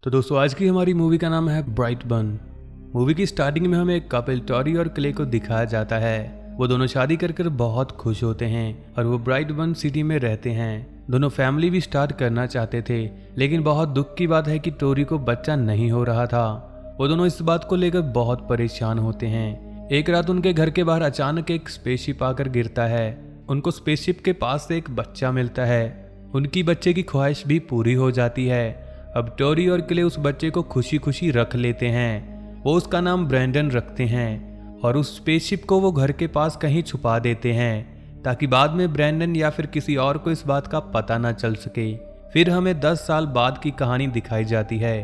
तो दोस्तों आज की हमारी मूवी का नाम है ब्राइटबर्न। मूवी की स्टार्टिंग में हमें एक कपल टॉरी और क्ले को दिखाया जाता है। वो दोनों शादी कर बहुत खुश होते हैं और वो ब्राइटबर्न सिटी में रहते हैं। दोनों फैमिली भी स्टार्ट करना चाहते थे, लेकिन बहुत दुख की बात है कि टोरी को बच्चा नहीं हो रहा था। वो दोनों इस बात को लेकर बहुत परेशान होते हैं। एक रात उनके घर के बाहर अचानक एक स्पेसशिप आकर गिरता है। उनको स्पेसशिप के पास से एक बच्चा मिलता है। उनकी बच्चे की ख्वाहिश भी पूरी हो जाती है। अब टोरी और क्ले उस बच्चे को खुशी खुशी रख लेते हैं। वो उसका नाम ब्रैंडन रखते हैं और उस स्पेसशिप को वो घर के पास कहीं छुपा देते हैं ताकि बाद में ब्रैंडन या फिर किसी और को इस बात का पता ना चल सके। फिर हमें 10 साल बाद की कहानी दिखाई जाती है।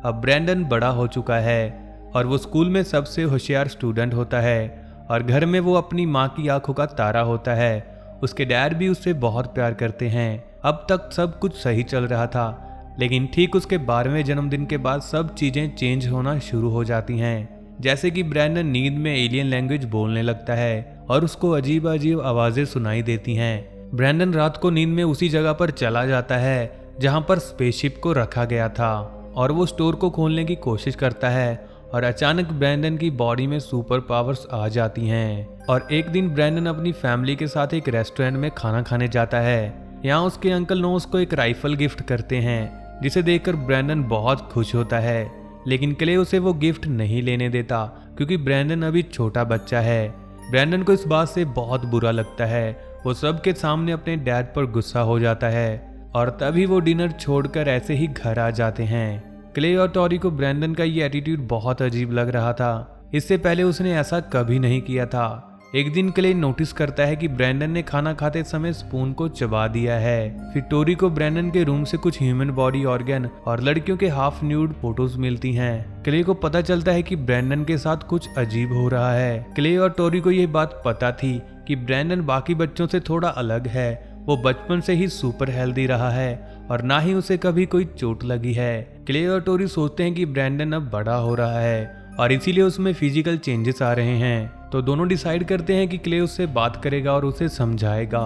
अब ब्रैंडन बड़ा हो चुका है और वो स्कूल में सबसे होशियार स्टूडेंट होता है और घर में वो अपनी माँ की आंखों का तारा होता है। उसके डैड भी उससे बहुत प्यार करते हैं। अब तक सब कुछ सही चल रहा था, लेकिन ठीक उसके 12वें जन्मदिन के बाद सब चीजें चेंज होना शुरू हो जाती हैं। जैसे कि ब्रैंडन नींद में एलियन लैंग्वेज बोलने लगता है और उसको अजीब अजीब आवाजें सुनाई देती हैं। ब्रैंडन रात को नींद में उसी जगह पर चला जाता है जहां पर स्पेसशिप को रखा गया था और वो स्टोर को खोलने की कोशिश करता है और अचानक ब्रैंडन की बॉडी में सुपर पावर्स आ जाती हैं। और एक दिन ब्रैंडन अपनी फैमिली के साथ एक रेस्टोरेंट में खाना खाने जाता है। यहाँ उसके अंकल नो उसको एक राइफल गिफ्ट करते हैं, जिसे देखकर ब्रैंडन बहुत खुश होता है। लेकिन क्ले उसे वो गिफ्ट नहीं लेने देता क्योंकि ब्रैंडन अभी छोटा बच्चा है। ब्रैंडन को इस बात से बहुत बुरा लगता है। वो सबके सामने अपने डैड पर गुस्सा हो जाता है और तभी वो डिनर छोड़कर ऐसे ही घर आ जाते हैं। क्ले और टॉरी को ब्रैंडन का ये एटीट्यूड बहुत अजीब लग रहा था। इससे पहले उसने ऐसा कभी नहीं किया था। एक दिन क्ले नोटिस करता है कि ब्रैंडन ने खाना खाते समय स्पून को चबा दिया है। फिर टोरी को ब्रैंडन के रूम से कुछ ह्यूमन बॉडी ऑर्गन और लड़कियों के हाफ न्यूड फोटोज मिलती हैं। क्ले को पता चलता है कि ब्रैंडन के साथ कुछ अजीब हो रहा है। क्ले और टोरी को यह बात पता थी कि ब्रैंडन बाकी बच्चों से थोड़ा अलग है। वो बचपन से ही सुपर हेल्दी रहा है और ना ही उसे कभी कोई चोट लगी है। क्ले और टोरी सोचते हैं कि ब्रैंडन अब बड़ा हो रहा है और इसीलिए उसमें फिजिकल चेंजेस आ रहे हैं। तो दोनों डिसाइड करते हैं कि क्ले उससे बात करेगा और उसे समझाएगा।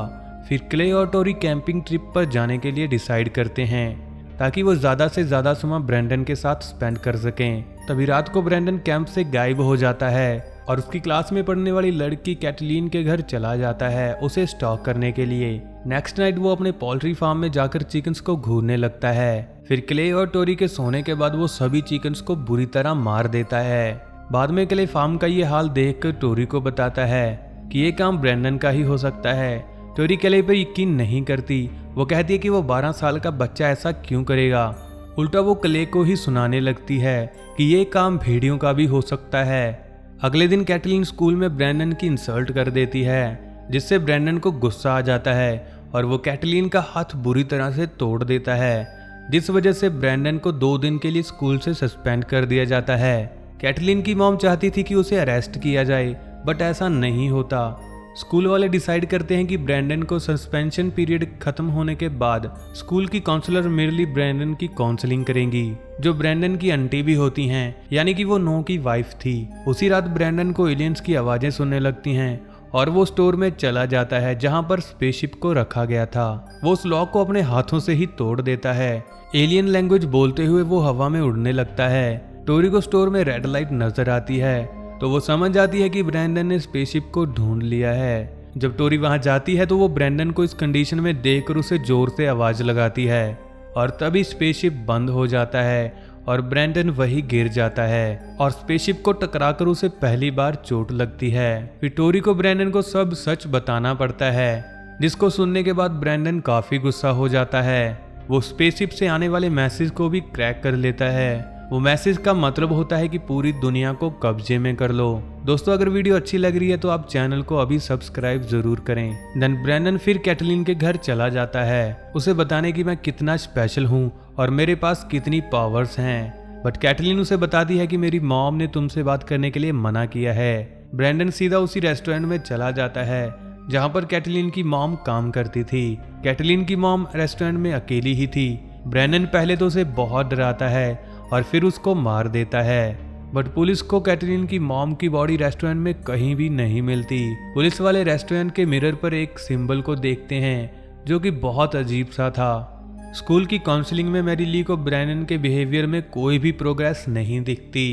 फिर क्ले और टोरी कैंपिंग ट्रिप पर जाने के लिए डिसाइड करते हैं ताकि वो ज्यादा से ज्यादा समय ब्रैंडन के साथ स्पेंड कर सकें। तभी रात को ब्रैंडन कैंप से गायब हो जाता है और उसकी क्लास में पढ़ने वाली लड़की कैटलीन के घर चला जाता है उसे स्टॉक करने के लिए। नेक्स्ट नाइट वो अपने पोल्ट्री फार्म में जाकर चिकन्स को घूरने लगता है। फिर क्ले और टोरी के सोने के बाद वो सभी चिकन्स को बुरी तरह मार देता है। बाद में क्ले फार्म का ये हाल देखकर टोरी को बताता है कि ये काम ब्रैंडन का ही हो सकता है। टोरी क्ले पर यकीन नहीं करती। वो कहती है कि वो 12 साल का बच्चा ऐसा क्यों करेगा। उल्टा वो क्ले को ही सुनाने लगती है कि ये काम भेड़ियों का भी हो सकता है। अगले दिन कैटलीन स्कूल में ब्रैंडन की इंसल्ट कर देती है, जिससे ब्रैंडन को गुस्सा आ जाता है और वो कैटलीन का हाथ बुरी तरह से तोड़ देता है, जिस वजह से ब्रैंडन को 2 दिन के लिए स्कूल से सस्पेंड कर दिया जाता है। कैटलीन की मॉम चाहती थी कि उसे अरेस्ट किया जाए, बट ऐसा नहीं होता। स्कूल वाले डिसाइड करते हैं कि ब्रैंडन को सस्पेंशन पीरियड खत्म होने के बाद स्कूल की काउंसलर मेरली ब्रैंडन की काउंसलिंग करेंगी, जो ब्रैंडन की आंटी भी होती हैं, यानी कि वो नो की वाइफ थी। उसी रात ब्रैंडन को एलियंस की आवाजें सुनने लगती हैं और वो स्टोर में चला जाता है जहां पर स्पेसशिप को रखा गया था। वो उस लॉक को अपने हाथों से ही तोड़ देता है। एलियन लैंग्वेज बोलते हुए वो हवा में उड़ने लगता है। टोरी को स्टोर में रेड लाइट नजर आती है तो वो समझ जाती है कि ब्रैंडन ने स्पेसशिप को ढूंढ लिया है। जब टोरी वहां जाती है तो वो ब्रैंडन को इस कंडीशन में देखकर उसे जोर से आवाज लगाती है और तभी स्पेसशिप बंद हो जाता है और ब्रैंडन वही गिर जाता है और स्पेसशिप को टकराकर उसे पहली बार चोट लगती है। फिर टोरी को ब्रैंडन को सब सच बताना पड़ता है, जिसको सुनने के बाद ब्रैंडन काफी गुस्सा हो जाता है। वो स्पेसशिप से आने वाले मैसेज को भी क्रैक कर लेता है। वो मैसेज का मतलब होता है कि पूरी दुनिया को कब्जे में कर लो। दोस्तों अगर वीडियो अच्छी लग रही है तो आप चैनल को अभी सब्सक्राइब जरूर करें। देन ब्रैंडन फिर कैटलीन के घर चला जाता है उसे बताने कि मैं कितना स्पेशल हूँ और मेरे पास कितनी पावर्स हैं। बट कैटलीन उसे बताती है कि मेरी मॉम ने तुमसे बात करने के लिए मना किया है। ब्रैंडन सीधा उसी रेस्टोरेंट में चला जाता है जहाँ पर कैटलीन की मॉम काम करती थी। कैटलीन की मॉम रेस्टोरेंट में अकेली ही थी। ब्रैंडन पहले तो उसे बहुत डराता है और फिर उसको मार देता है, बट पुलिस को कैटलीन की मॉम की बॉडी रेस्टोरेंट में कहीं भी नहीं मिलती। पुलिस वाले रेस्टोरेंट के मिरर पर एक सिंबल को देखते हैं जो कि बहुत अजीब सा था। स्कूल की काउंसलिंग में मैरीली को ब्रैंडन के बिहेवियर में कोई भी प्रोग्रेस नहीं दिखती।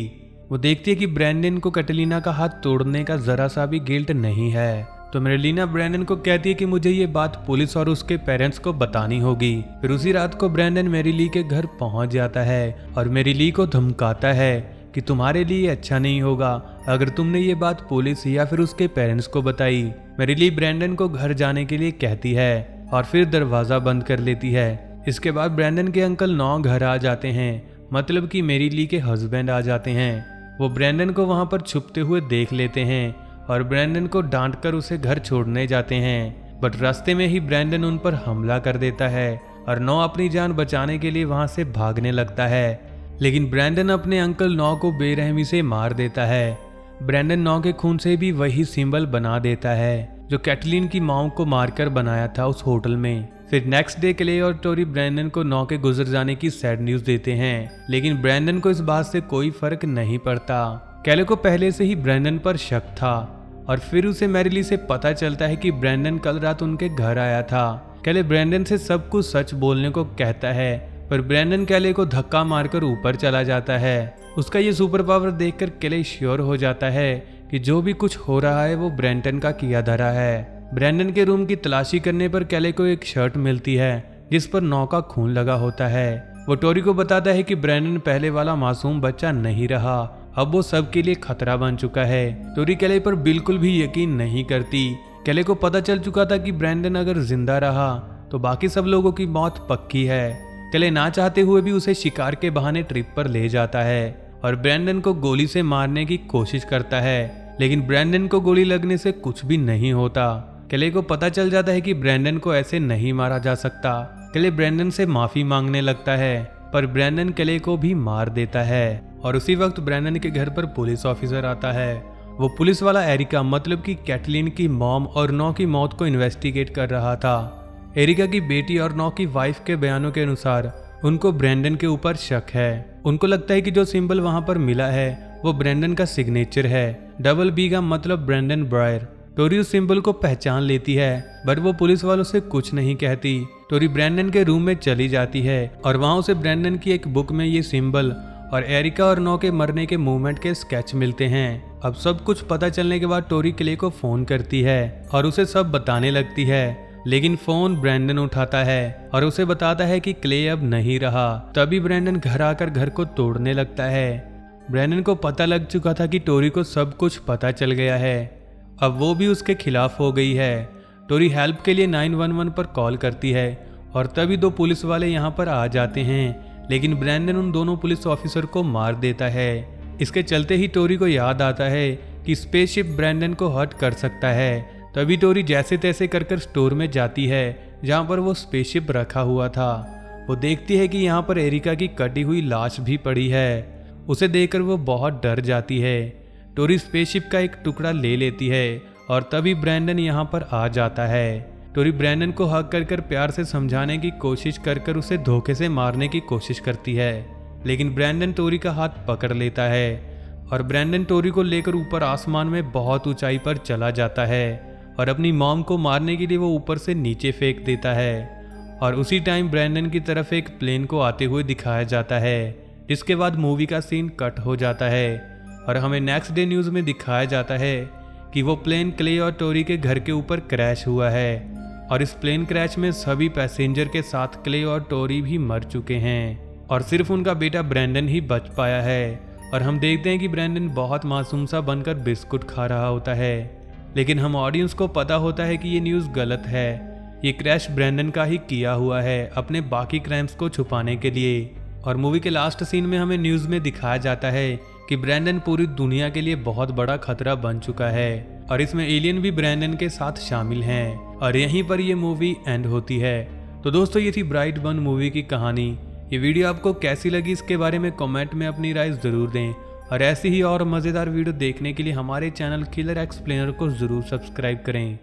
वो देखती है कि ब्रैंडन को कैटलीना का हाथ तोड़ने का जरा सा भी गिल्ट नहीं है। तो मैरीलीना ब्रैंडन को कहती है कि मुझे ये बात पुलिस और उसके पेरेंट्स को बतानी होगी। फिर उसी रात को ब्रैंडन मैरीली के घर पहुंच जाता है और मैरीली को धमकाता है कि तुम्हारे लिए अच्छा नहीं होगा अगर तुमने ये बात पुलिस या फिर उसके पेरेंट्स को बताई। मैरीली ब्रैंडन को घर जाने के लिए कहती है और फिर दरवाजा बंद कर लेती है। इसके बाद ब्रैंडन के अंकल नौ घर आ जाते हैं, मतलब कि मैरीली के हस्बैंड आ जाते हैं। वो ब्रैंडन को वहां पर छुपते हुए देख लेते हैं और ब्रैंडन को डांट कर उसे घर छोड़ने जाते हैं। बट रास्ते में ही ब्रैंडन उन पर हमला कर देता है और नौ अपनी जान बचाने के लिए वहां से भागने लगता है। लेकिन ब्रैंडन अपने अंकल नौ को बेरहमी से मार देता है। ब्रैंडन नौ के खून से भी वही सिंबल बना देता है जो कैटलीन की मॉम को मारकर बनाया था उस होटल में। फिर नेक्स्ट डे क्ले और टोरी ब्रैंडन को नौ के गुजर जाने की सैड न्यूज देते हैं, लेकिन ब्रैंडन को इस बात से कोई फर्क नहीं पड़ता। कैले को पहले से ही ब्रैंडन पर शक था और फिर उसे मैरीली से पता चलता है कि ब्रैंडन कल रात उनके घर आया था। कैले ब्रैंडन से सब कुछ सच बोलने को कहता है, पर ब्रैंडन कैले को धक्का मारकर ऊपर चला जाता है। उसका ये सुपर पावर देखकर कैले श्योर हो जाता है कि जो भी कुछ हो रहा है वो ब्रैंडन का किया धरा है। ब्रैंडन के रूम की तलाशी करने पर कैले को एक शर्ट मिलती है जिस पर नौ का खून लगा होता है। वो टोरी को बताता है कि ब्रैंडन पहले वाला मासूम बच्चा नहीं रहा, अब वो सबके लिए खतरा बन चुका है। टोरी कैले पर बिल्कुल भी यकीन नहीं करती। कैले को पता चल चुका था कि ब्रैंडन अगर जिंदा रहा तो बाकी सब लोगों की मौत पक्की है। कैले ना चाहते हुए भी उसे शिकार के बहाने ट्रिप पर ले जाता है और ब्रैंडन को गोली से मारने की कोशिश करता है, लेकिन ब्रैंडन को गोली लगने से कुछ भी नहीं होता। कैले को पता चल जाता है कि ब्रैंडन को ऐसे नहीं मारा जा सकता। कैले ब्रैंडन से माफी मांगने लगता है, पर ब्रैंडन कैले को भी मार देता है। और उसी वक्त ब्रैंडन के घर पर पुलिस ऑफिसर आता है। वो पुलिस वाला एरिका, मतलब कि कैटलीन की मॉम और नौ की मौत को इन्वेस्टिगेट कर रहा था। एरिका की बेटी और नौ की वाइफ के बयानों के अनुसार उनको ब्रैंडन के ऊपर शक है। उनको लगता है कि जो सिंबल वहां पर मिला है वो ब्रैंडन का सिग्नेचर है, डबल बी का मतलब ब्रैंडन ब्रायर। टोरी उस सिंबल को पहचान लेती है, बट वो पुलिस वालों से कुछ नहीं कहती। टोरी ब्रैंडन के रूम में चली जाती है और वहां उसे ब्रैंडन की एक बुक में ये सिंबल और एरिका और नौ के मरने के मूवमेंट के स्केच मिलते हैं। अब सब कुछ पता चलने के बाद टोरी क्ले को फोन करती है और उसे सब बताने लगती है, लेकिन फोन ब्रैंडन उठाता है और उसे बताता है कि क्ले अब नहीं रहा। तभी ब्रैंडन घर आकर घर को तोड़ने लगता है। ब्रैंडन को पता लग चुका था कि टोरी को सब कुछ पता चल गया है, अब वो भी उसके खिलाफ हो गई है। टोरी हेल्प के लिए 911 पर कॉल करती है और तभी दो पुलिस वाले यहाँ पर आ जाते हैं, लेकिन ब्रैंडन उन दोनों पुलिस ऑफिसर को मार देता है। इसके चलते ही टोरी को याद आता है कि स्पेसशिप ब्रैंडन को हर्ट कर सकता है। तभी टोरी जैसे तैसे कर स्टोर में जाती है जहाँ पर वो स्पेसशिप रखा हुआ था। वो देखती है कि यहाँ पर एरिका की कटी हुई लाश भी पड़ी है। उसे देखकर वो बहुत डर जाती है। टोरी स्पेसशिप का एक टुकड़ा ले लेती है और तभी ब्रैंडन यहाँ पर आ जाता है। टोरी ब्रैंडन को हक कर प्यार से समझाने की कोशिश कर उसे धोखे से मारने की कोशिश करती है, लेकिन ब्रैंडन टोरी का हाथ पकड़ लेता है और ब्रैंडन टोरी को लेकर ऊपर आसमान में बहुत ऊंचाई पर चला जाता है और अपनी मॉम को मारने के लिए वो ऊपर से नीचे फेंक देता है। और उसी टाइम ब्रैंडन की तरफ एक प्लेन को आते हुए दिखाया जाता है, जिसके बाद मूवी का सीन कट हो जाता है और हमें नेक्स्ट डे न्यूज़ में दिखाया जाता है कि वो प्लेन क्ले और टोरी के घर के ऊपर क्रैश हुआ है और इस प्लेन क्रैश में सभी पैसेंजर के साथ क्ले और टोरी भी मर चुके हैं और सिर्फ उनका बेटा ब्रैंडन ही बच पाया है। और हम देखते हैं कि ब्रैंडन बहुत मासूम सा बनकर बिस्कुट खा रहा होता है, लेकिन हम ऑडियंस को पता होता है कि ये न्यूज़ गलत है। ये क्रैश ब्रैंडन का ही किया हुआ है अपने बाकी क्राइम्स को छुपाने के लिए। और मूवी के लास्ट सीन में हमें न्यूज़ में दिखाया जाता है कि ब्रैंडन पूरी दुनिया के लिए बहुत बड़ा खतरा बन चुका है और इसमें एलियन भी ब्रैंडन के साथ शामिल हैं। और यहीं पर ये मूवी एंड होती है। तो दोस्तों ये थी ब्राइटबर्न मूवी की कहानी। ये वीडियो आपको कैसी लगी इसके बारे में कमेंट में अपनी राय जरूर दें और ऐसी ही और मज़ेदार वीडियो देखने के लिए हमारे चैनल किलर एक्सप्लेनर को जरूर सब्सक्राइब करें।